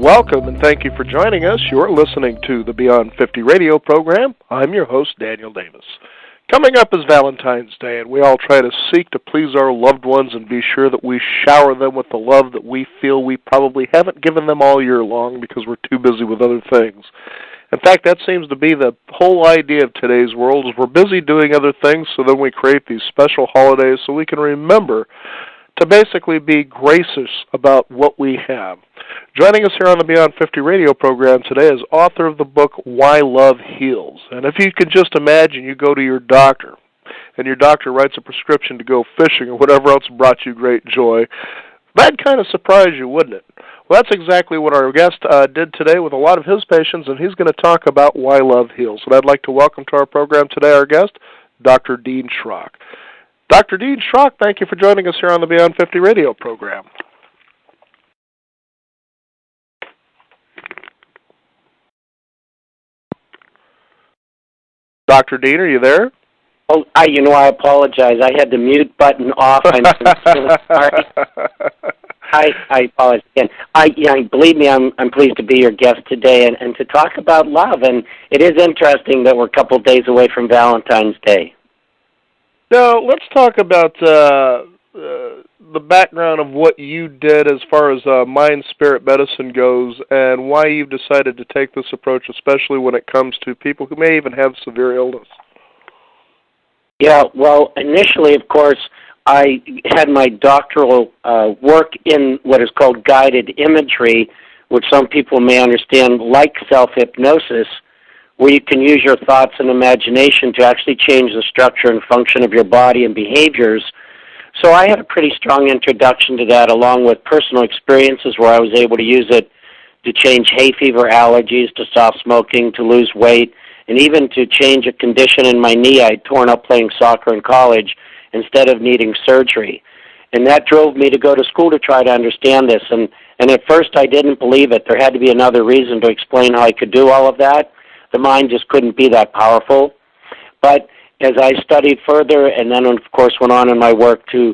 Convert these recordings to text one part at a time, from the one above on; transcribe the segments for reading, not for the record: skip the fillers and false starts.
Welcome and thank you for joining us. You're listening to the Beyond 50 radio program. I'm your host, Daniel Davis. Coming up is Valentine's Day, and we all try to seek to please our loved ones and be sure that we shower them with the love that we feel we probably haven't given them all year long because we're too busy with other things. In fact, that seems to be the whole idea of today's world, is we're busy doing other things, so then we create these special holidays so we can remember to basically be gracious about what we have. Joining us here on the Beyond 50 radio program today is author of the book, Why Love Heals. And if you could just imagine you go to your doctor, and your doctor writes a prescription to go fishing or whatever else brought you great joy, that'd kind of surprise you, wouldn't it? Well, that's exactly what our guest did today with a lot of his patients, and he's going to talk about why love heals. And I'd like to welcome to our program today our guest, Dr. Dean Schrock. Dr. Dean Schrock, thank you for joining us here on the Beyond 50 radio program. Dr. Dean, are you there? Oh, I apologize. I had the mute button off. I'm sincerely sorry. I apologize again. Believe me, I'm pleased to be your guest today and to talk about love. And it is interesting that we're a couple of days away from Valentine's Day. Now, let's talk about the background of what you did as far as mind-spirit medicine goes and why you've decided to take this approach, especially when it comes to people who may even have severe illness. Yeah, well, initially, of course, I had my doctoral work in what is called guided imagery, which some people may understand like self-hypnosis, where you can use your thoughts and imagination to actually change the structure and function of your body and behaviors. So I had a pretty strong introduction to that, along with personal experiences where I was able to use it to change hay fever allergies, to stop smoking, to lose weight, and even to change a condition in my knee. I'd torn up playing soccer in college instead of needing surgery. And that drove me to go to school to try to understand this. And at first I didn't believe it. There had to be another reason to explain how I could do all of that. The mind just couldn't be that powerful. But as I studied further and then, of course, went on in my work to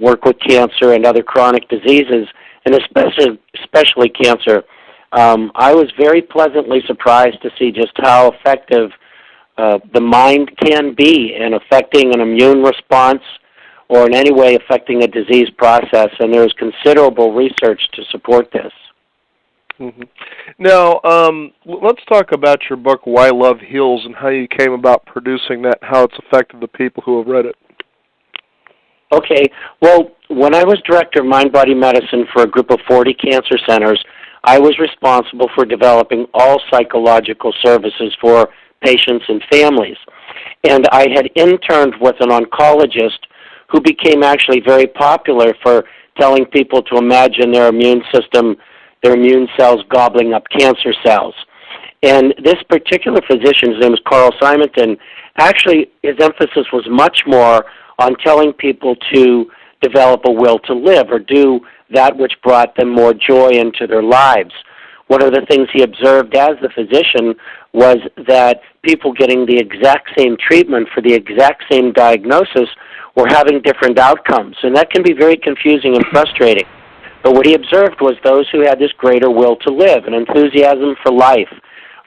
work with cancer and other chronic diseases, and especially cancer, I was very pleasantly surprised to see just how effective the mind can be in affecting an immune response or in any way affecting a disease process, and there's considerable research to support this. Mm-hmm. Now, let's talk about your book, Why Love Heals, and how you came about producing that, how it's affected the people who have read it. Okay. Well, when I was director of mind-body medicine for a group of 40 cancer centers, I was responsible for developing all psychological services for patients and families. And I had interned with an oncologist who became actually very popular for telling people to imagine their immune system, their immune cells gobbling up cancer cells. And this particular physician, his name is Carl Simonton, actually his emphasis was much more on telling people to develop a will to live or do that which brought them more joy into their lives. One of the things he observed as the physician was that people getting the exact same treatment for the exact same diagnosis were having different outcomes, and that can be very confusing and frustrating. But what he observed was those who had this greater will to live, an enthusiasm for life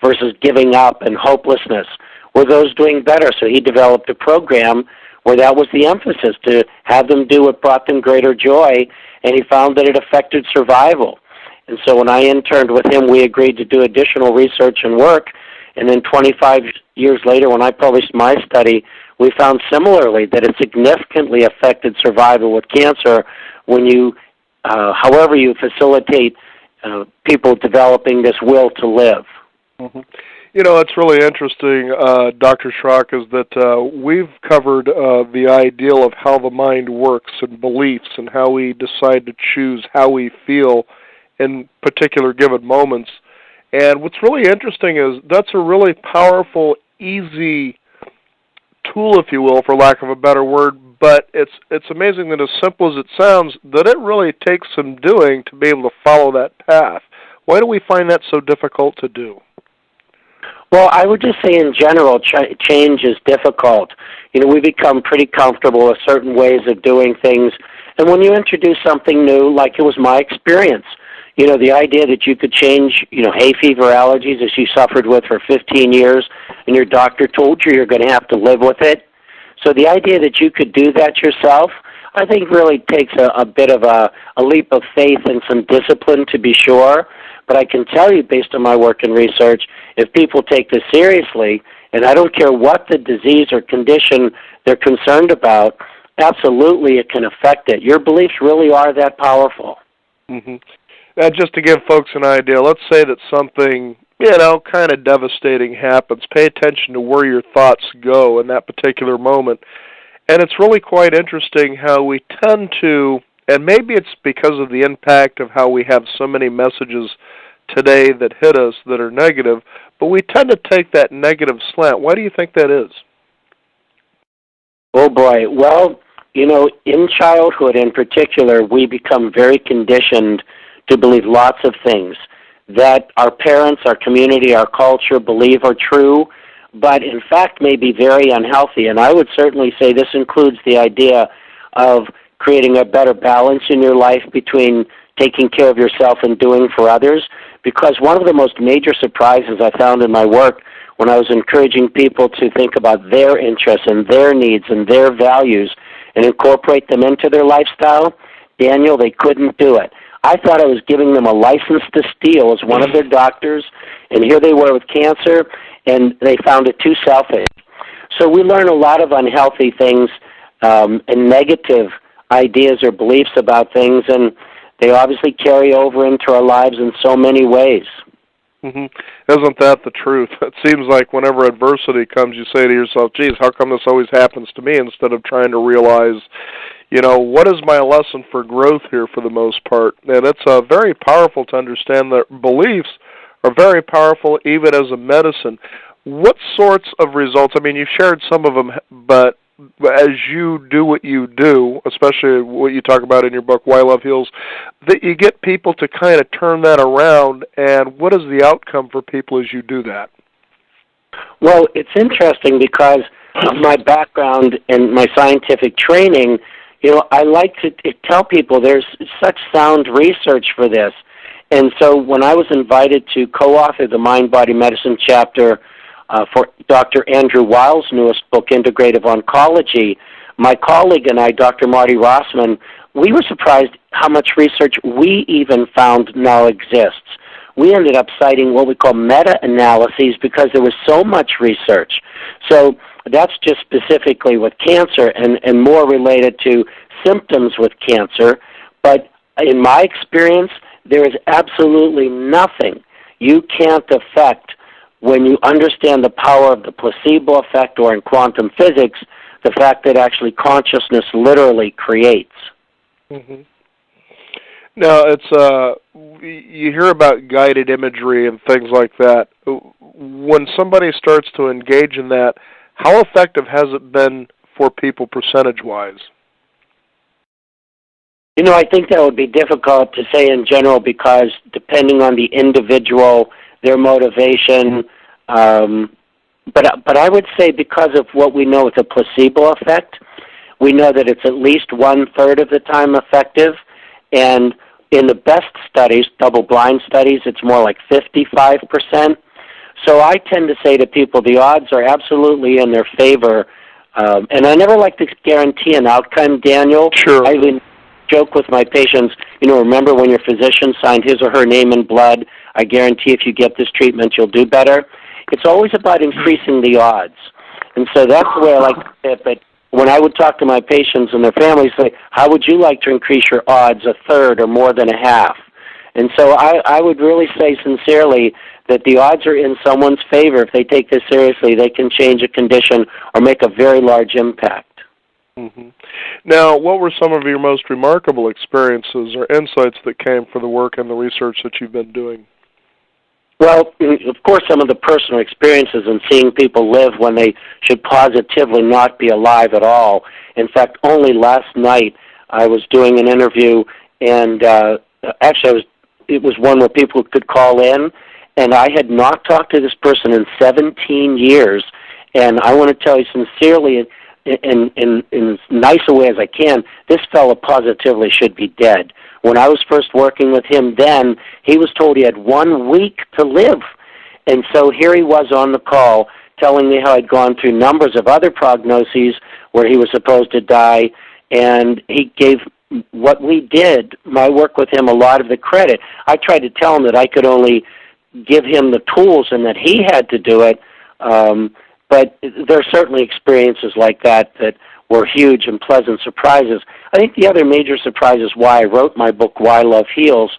versus giving up and hopelessness, were those doing better. So he developed a program where that was the emphasis, to have them do what brought them greater joy, and he found that it affected survival. And so when I interned with him, we agreed to do additional research and work, and then 25 years later, when I published my study, we found similarly that it significantly affected survival with cancer when you however you facilitate people developing this will to live. Mm-hmm. You know, it's really interesting, Dr. Schrock, is that we've covered the ideal of how the mind works and beliefs and how we decide to choose how we feel in particular given moments. And what's really interesting is that's a really powerful, easy tool, if you will, for lack of a better word, but it's amazing that as simple as it sounds, that it really takes some doing to be able to follow that path. Why do we find that so difficult to do? Well, I would just say in general, change is difficult. You know, we become pretty comfortable with certain ways of doing things, and when you introduce something new, like it was my experience, The idea that you could change, hay fever allergies as you suffered with for 15 years, and your doctor told you you're going to have to live with it. So the idea that you could do that yourself, I think really takes a bit of a leap of faith and some discipline, to be sure. But I can tell you, based on my work and research, if people take this seriously, and I don't care what the disease or condition they're concerned about, absolutely it can affect it. Your beliefs really are that powerful. Mm-hmm. Now, just to give folks an idea, let's say that something, kind of devastating happens. Pay attention to where your thoughts go in that particular moment. And it's really quite interesting how we tend to, and maybe it's because of the impact of how we have so many messages today that hit us that are negative, but we tend to take that negative slant. Why do you think that is? Oh, boy. Well, in childhood in particular, we become very conditioned to believe lots of things that our parents, our community, our culture believe are true, but in fact may be very unhealthy. And I would certainly say this includes the idea of creating a better balance in your life between taking care of yourself and doing for others, because one of the most major surprises I found in my work when I was encouraging people to think about their interests and their needs and their values and incorporate them into their lifestyle, Daniel, they couldn't do it. I thought I was giving them a license to steal as one of their doctors, and here they were with cancer, and they found it too selfish. So we learn a lot of unhealthy things and negative ideas or beliefs about things, and they obviously carry over into our lives in so many ways. Mm-hmm. Isn't that the truth? It seems like whenever adversity comes, you say to yourself, geez, how come this always happens to me, instead of trying to realize, what is my lesson for growth here for the most part? And it's very powerful to understand that beliefs are very powerful even as a medicine. What sorts of results, you shared some of them, but as you do what you do, especially what you talk about in your book, Why Love Heals, that you get people to kind of turn that around, and what is the outcome for people as you do that? Well, it's interesting because of my background and my scientific training. I like to tell people there's such sound research for this. And so when I was invited to co-author the Mind-Body Medicine chapter for Dr. Andrew Weil's newest book, Integrative Oncology, my colleague and I, Dr. Marty Rossman, we were surprised how much research we even found now exists. We ended up citing what we call meta-analyses because there was so much research. So that's just specifically with cancer and more related to symptoms with cancer. But in my experience, there is absolutely nothing you can't affect when you understand the power of the placebo effect, or in quantum physics, the fact that actually consciousness literally creates. Mm-hmm. Now, it's you hear about guided imagery and things like that. When somebody starts to engage in that, how effective has it been for people percentage-wise? I think that would be difficult to say in general because depending on the individual, their motivation, but I would say because of what we know with the placebo effect, we know that it's at least 1/3 of the time effective, and in the best studies, double-blind studies, it's more like 55%. So I tend to say to people the odds are absolutely in their favor, and I never like to guarantee an outcome, Daniel. Sure. I even joke with my patients, remember when your physician signed his or her name in blood, I guarantee if you get this treatment, you'll do better. It's always about increasing the odds. And so that's the way I like to say it. But when I would talk to my patients and their families, say, how would you like to increase your odds 1/3 or more than 1/2? And so I would really say sincerely that the odds are in someone's favor. If they take this seriously, they can change a condition or make a very large impact. Mm-hmm. Now, what were some of your most remarkable experiences or insights that came from the work and the research that you've been doing? Well, of course, some of the personal experiences and seeing people live when they should positively not be alive at all. In fact, only last night I was doing an interview, and actually it was one where people could call in, and I had not talked to this person in 17 years, and I want to tell you sincerely, in as nice a way as I can, this fellow positively should be dead. When I was first working with him then, he was told he had 1 week to live. And so here he was on the call telling me how I'd gone through numbers of other prognoses where he was supposed to die, and he gave what we did, my work with him, a lot of the credit. I tried to tell him that I could only give him the tools and that he had to do it, but there are certainly experiences like that that were huge and pleasant surprises. I think the other major surprise is why I wrote my book, Why Love Heals,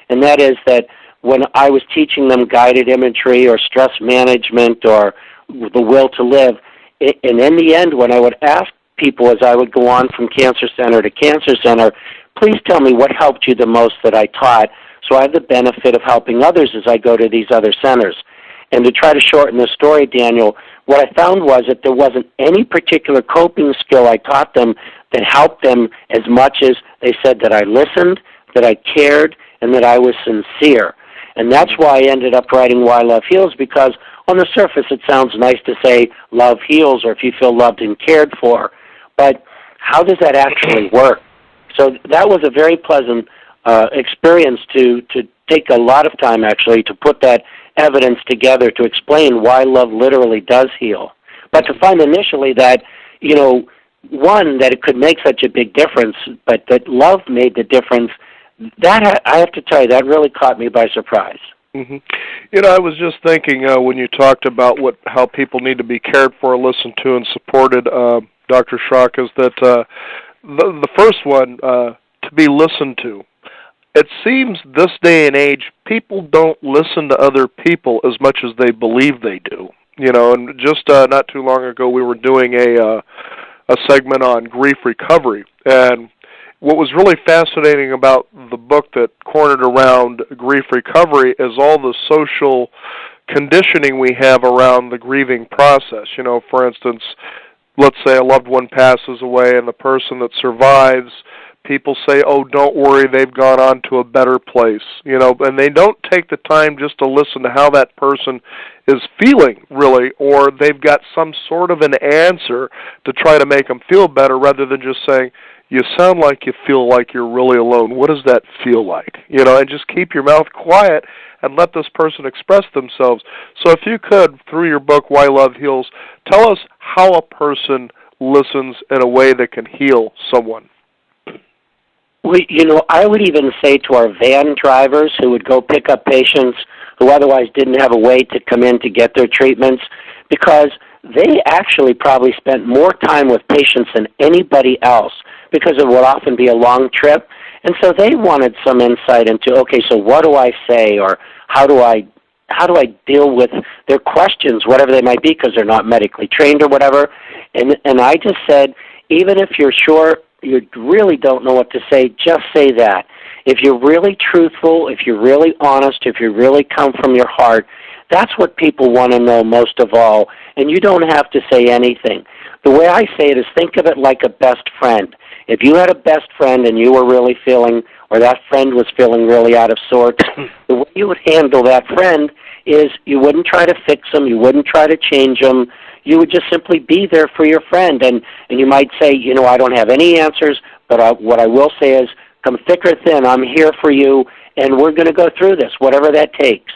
and that is that when I was teaching them guided imagery or stress management or the will to live, and in the end, when I would ask people as I would go on from cancer center to cancer center, please tell me what helped you the most that I taught, so I have the benefit of helping others as I go to these other centers. And to try to shorten the story, Daniel, what I found was that there wasn't any particular coping skill I taught them that helped them as much as they said that I listened, that I cared, and that I was sincere. And that's why I ended up writing Why Love Heals, because on the surface it sounds nice to say love heals or if you feel loved and cared for, but how does that actually work? So that was a very pleasant experience to take a lot of time actually to put that evidence together to explain why love literally does heal. But to find initially that, one, that it could make such a big difference, but that love made the difference, that I have to tell you, that really caught me by surprise. Mm-hmm. I was just thinking when you talked about how people need to be cared for, listened to, and supported, Dr. Schrock, is that the first one, to be listened to. It seems this day and age, people don't listen to other people as much as they believe they do. And just not too long ago, we were doing a segment on grief recovery, and what was really fascinating about the book that cornered around grief recovery is all the social conditioning we have around the grieving process. For instance, let's say a loved one passes away and the person that survives, people say, oh, don't worry, they've gone on to a better place, and they don't take the time just to listen to how that person is feeling, really, or they've got some sort of an answer to try to make them feel better rather than just saying, you sound like you feel like you're really alone. What does that feel like? And just keep your mouth quiet and let this person express themselves. So if you could, through your book, Why Love Heals, tell us how a person listens in a way that can heal someone. Well, I would even say to our van drivers who would go pick up patients who otherwise didn't have a way to come in to get their treatments, because they actually probably spent more time with patients than anybody else, because it would often be a long trip. And so they wanted some insight into, okay, so what do I say, or how do I deal with their questions, whatever they might be, because they're not medically trained or whatever. And I just said, even if you're sure you really don't know what to say, just say that. If you're really truthful, if you're really honest, if you really come from your heart, that's what people want to know most of all, and you don't have to say anything. The way I say it is, think of it like a best friend. If you had a best friend and you were really feeling, or that friend was feeling really out of sorts, the way you would handle that friend is you wouldn't try to fix them, you wouldn't try to change them, you would just simply be there for your friend. And you might say, I don't have any answers, but what I will say is, come thick or thin, I'm here for you, and we're going to go through this, whatever that takes.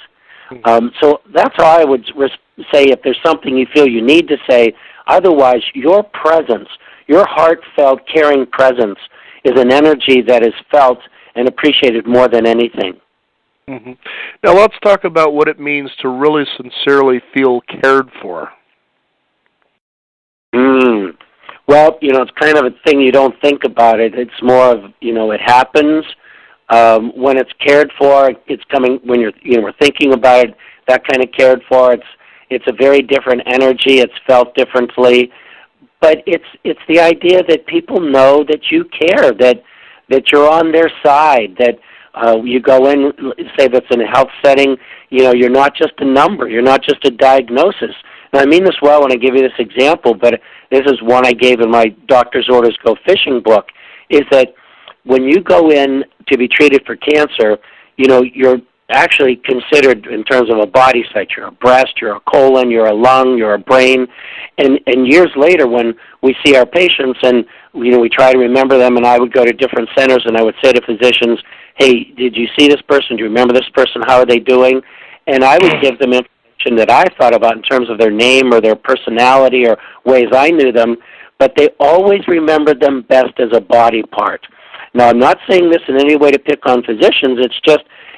So that's how I would say, if there's something you feel you need to say. Otherwise, your presence, your heartfelt, caring presence, is an energy that is felt and appreciated more than anything. Mm-hmm. Now let's talk about what it means to really sincerely feel cared for. Well, it's kind of a thing you don't think about it. It's more of, it happens. When it's cared for, it's coming when we're thinking about it, that kind of cared for. It's a very different energy. It's felt differently. But it's the idea that people know that you care, that you're on their side, that you go in, say that's in a health setting, you're not just a number, you're not just a diagnosis. And I mean this well when I give you this example, but this is one I gave in my Doctor's Orders Go Fishing book, is that when you go in to be treated for cancer, you're actually considered in terms of a body site. You're a breast, you're a colon, you're a lung, you're a brain. And years later when we see our patients and we try to remember them, and I would go to different centers and I would say to physicians, hey, did you see this person? Do you remember this person? How are they doing? And I would give them information that I thought about in terms of their name or their personality or ways I knew them, but they always remembered them best as a body part. Now, I'm not saying this in any way to pick on physicians.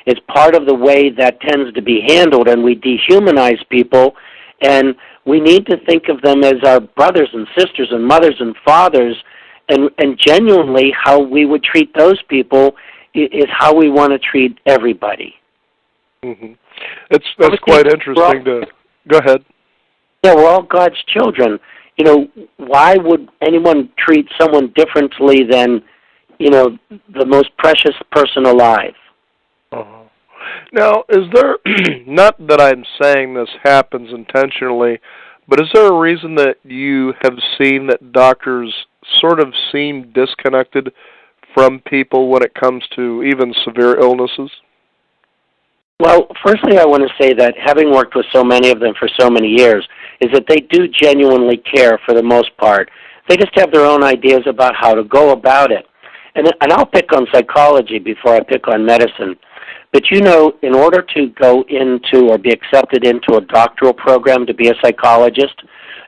It's part of the way that tends to be handled, and we dehumanize people, and we need to think of them as our brothers and sisters and mothers and fathers, and genuinely how we would treat those people is how we want to treat everybody. Mm-hmm. That's quite interesting to... Go ahead. Yeah, we're all God's children. Why would anyone treat someone differently than, the most precious person alive? Uh-huh. Now, is there, not that I'm saying this happens intentionally, but is there a reason that you have seen that doctors sort of seem disconnected from people when it comes to even severe illnesses? Well, firstly, I want to say that having worked with so many of them for so many years is that they do genuinely care for the most part. They just have their own ideas about how to go about it. And I'll pick on psychology before I pick on medicine. But in order to go into or be accepted into a doctoral program to be a psychologist,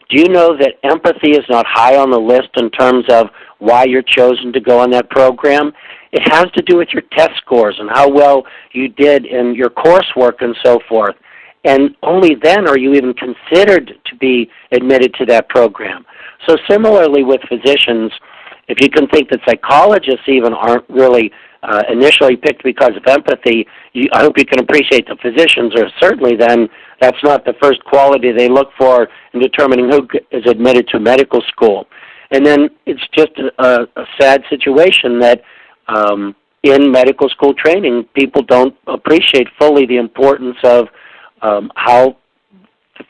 do you know that empathy is not high on the list in terms of why you're chosen to go on that program? It has to do with your test scores and how well you did in your coursework and so forth. And only then are you even considered to be admitted to that program. So similarly with physicians, if you can think that psychologists even aren't really initially picked because of empathy, I hope you can appreciate the physicians, or certainly then that's not the first quality they look for in determining who is admitted to medical school. And then it's just a sad situation that in medical school training, people don't appreciate fully the importance of how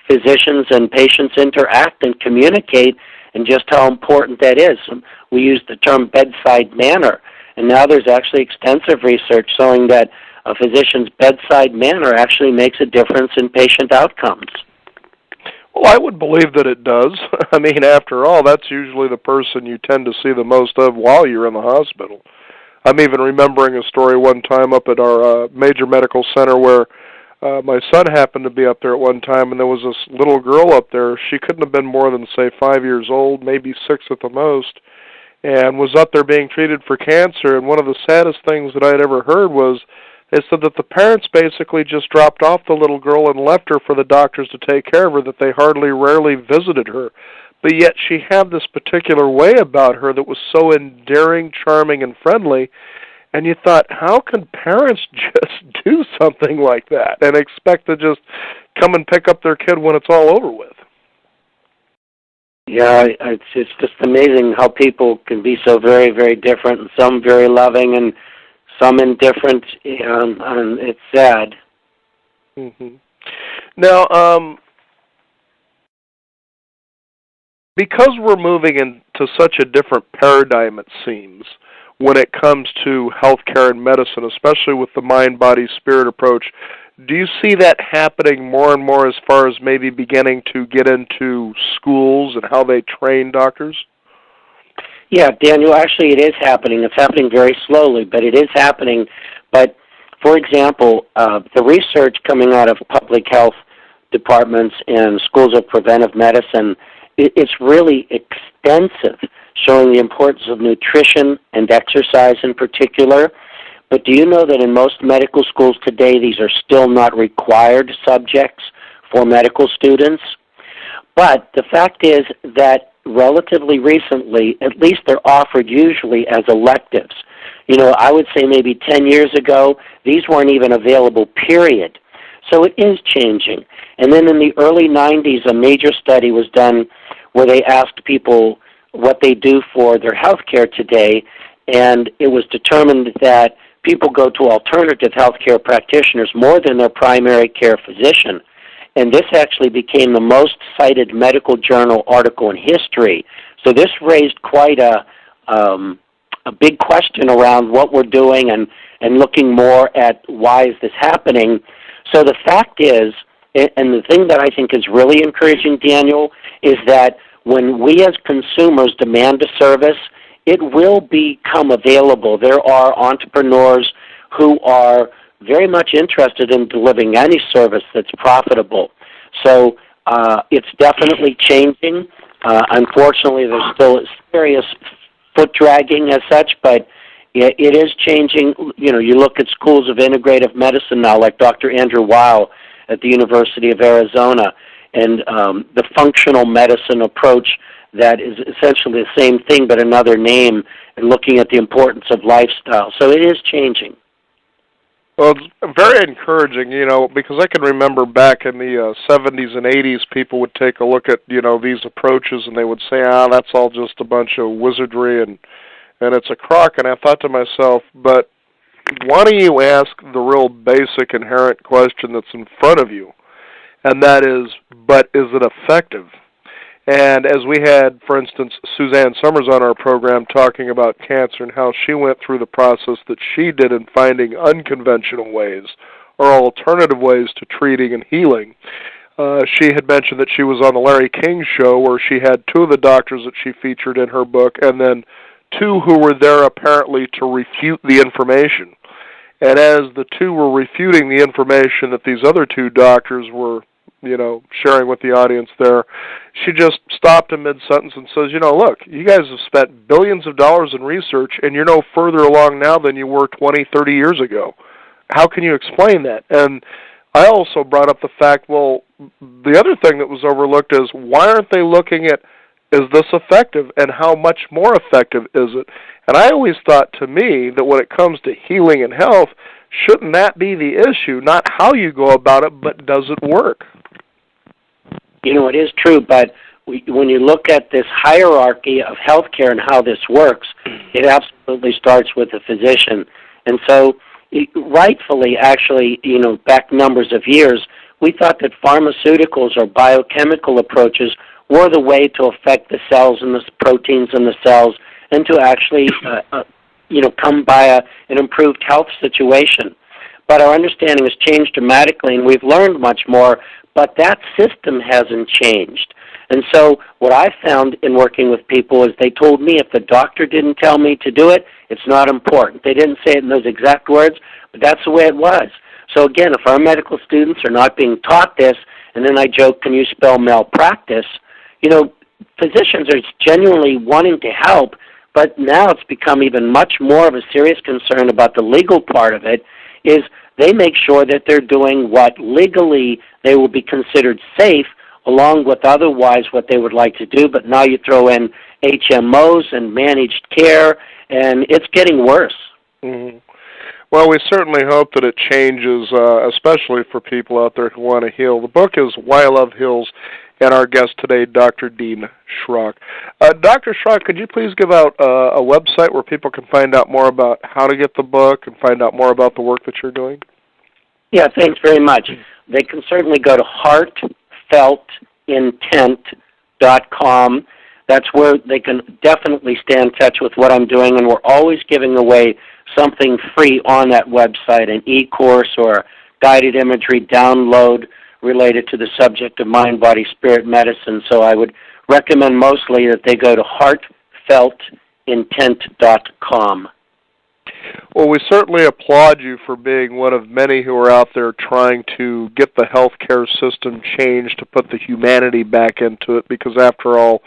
physicians and patients interact and communicate, and just how important that is. We use the term bedside manner, and now there's actually extensive research showing that a physician's bedside manner actually makes a difference in patient outcomes. Well, I would believe that it does. I mean, after all, that's usually the person you tend to see the most of while you're in the hospital. I'm even remembering a story one time up at our major medical center where my son happened to be up there at one time, and there was this little girl up there. She couldn't have been more than, say, 5 years old, maybe 6 at the most, and was up there being treated for cancer. And one of the saddest things that I had ever heard was they said that the parents basically just dropped off the little girl and left her for the doctors to take care of her, that they rarely visited her. But yet she had this particular way about her that was so endearing, charming, and friendly. And you thought, how can parents just do something like that and expect to just come and pick up their kid when it's all over with? Yeah, it's just amazing how people can be so very, very different, and some very loving and some indifferent, and it's sad. Mm-hmm. Now, because we're moving into such a different paradigm, it seems, when it comes to healthcare and medicine, especially with the mind-body-spirit approach, do you see that happening more and more as far as maybe beginning to get into schools and how they train doctors? Yeah, Daniel, actually it is happening. It's happening very slowly, but it is happening. But, for example, the research coming out of public health departments and schools of preventive medicine, it's really extensive, showing the importance of nutrition and exercise in particular. But do you know that in most medical schools today, these are still not required subjects for medical students? But the fact is that relatively recently, at least they're offered usually as electives. I would say maybe 10 years ago, these weren't even available, period. So it is changing. And then in the early 90s, a major study was done where they asked people what they do for their health care today, and it was determined that people go to alternative health care practitioners more than their primary care physician. And this actually became the most cited medical journal article in history. So this raised quite a big question around what we're doing and and looking more at why is this happening. So the fact is, and the thing that I think is really encouraging, Daniel, is that when we as consumers demand a service, it will become available. There are entrepreneurs who are very much interested in delivering any service that's profitable. So it's definitely changing. Unfortunately, there's still serious foot dragging as such, but it is changing. You know, you look at schools of integrative medicine now, like Dr. Andrew Weil at the University of Arizona, and the functional medicine approach that is essentially the same thing but another name, and looking at the importance of lifestyle. So it is changing. Well, it's very encouraging, you know, because I can remember back in the 70s and 80s, people would take a look at, you know, these approaches and they would say, that's all just a bunch of wizardry and it's a crock. And I thought to myself, but why don't you ask the real basic inherent question that's in front of you? And that is, but is it effective? And as we had, for instance, Suzanne Summers on our program talking about cancer and how she went through the process that she did in finding unconventional ways or alternative ways to treating and healing. She had mentioned that she was on the Larry King show where she had two of the doctors that she featured in her book and then two who were there apparently to refute the information. And as the two were refuting the information that these other two doctors were, you know, sharing with the audience there, she just stopped in mid-sentence and says, you know, look, you guys have spent billions of dollars in research and you're no further along now than you were 20, 30 years ago. How can you explain that? And I also brought up the fact, well, the other thing that was overlooked is why aren't they looking at, is this effective and how much more effective is it? And I always thought, to me, that when it comes to healing and health, shouldn't that be the issue, not how you go about it, but does it work? You know, it is true, but when you look at this hierarchy of healthcare and how this works, it absolutely starts with the physician. And so, rightfully, actually, you know, back numbers of years, we thought that pharmaceuticals or biochemical approaches were the way to affect the cells and the proteins in the cells and to actually, you know, come by an improved health situation. But our understanding has changed dramatically, and we've learned much more, but that system hasn't changed. And so what I found in working with people is they told me if the doctor didn't tell me to do it, it's not important. They didn't say it in those exact words, but that's the way it was. So again, if our medical students are not being taught this, and then I joke, can you spell malpractice? You know, physicians are genuinely wanting to help, but now it's become even much more of a serious concern about the legal part of it, is they make sure that they're doing what legally they will be considered safe, along with otherwise what they would like to do. But now you throw in HMOs and managed care, and it's getting worse. Mm-hmm. Well, we certainly hope that it changes, especially for people out there who want to heal. The book is Why Love Heals, and our guest today, Dr. Dean Schrock. Dr. Schrock, could you please give out a website where people can find out more about how to get the book and find out more about the work that you're doing? Yeah, thanks very much. They can certainly go to heartfeltintent.com. That's where they can definitely stay in touch with what I'm doing, and we're always giving away something free on that website, an e-course or guided imagery download related to the subject of mind, body, spirit medicine. So I would recommend mostly that they go to heartfeltintent.com. Well, we certainly applaud you for being one of many who are out there trying to get the healthcare system changed to put the humanity back into it, because after all,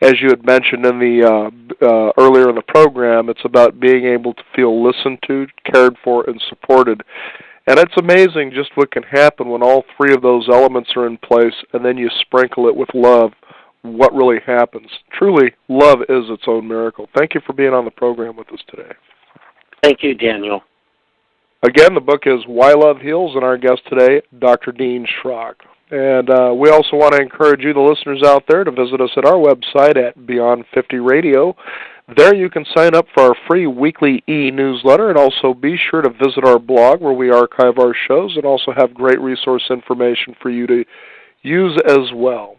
as you had mentioned in the earlier in the program, it's about being able to feel listened to, cared for, and supported. And it's amazing just what can happen when all three of those elements are in place, and then you sprinkle it with love, what really happens. Truly, love is its own miracle. Thank you for being on the program with us today. Thank you, Daniel. Again, the book is Why Love Heals, and our guest today, Dr. Dean Schrock. And we also want to encourage you, the listeners out there, to visit us at our website at Beyond 50 Radio. There you can sign up for our free weekly e-newsletter, and also be sure to visit our blog where we archive our shows and also have great resource information for you to use as well.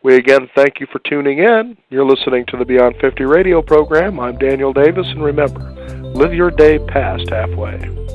We again thank you for tuning in. You're listening to the Beyond 50 radio program. I'm Daniel Davis, and remember, live your day past halfway.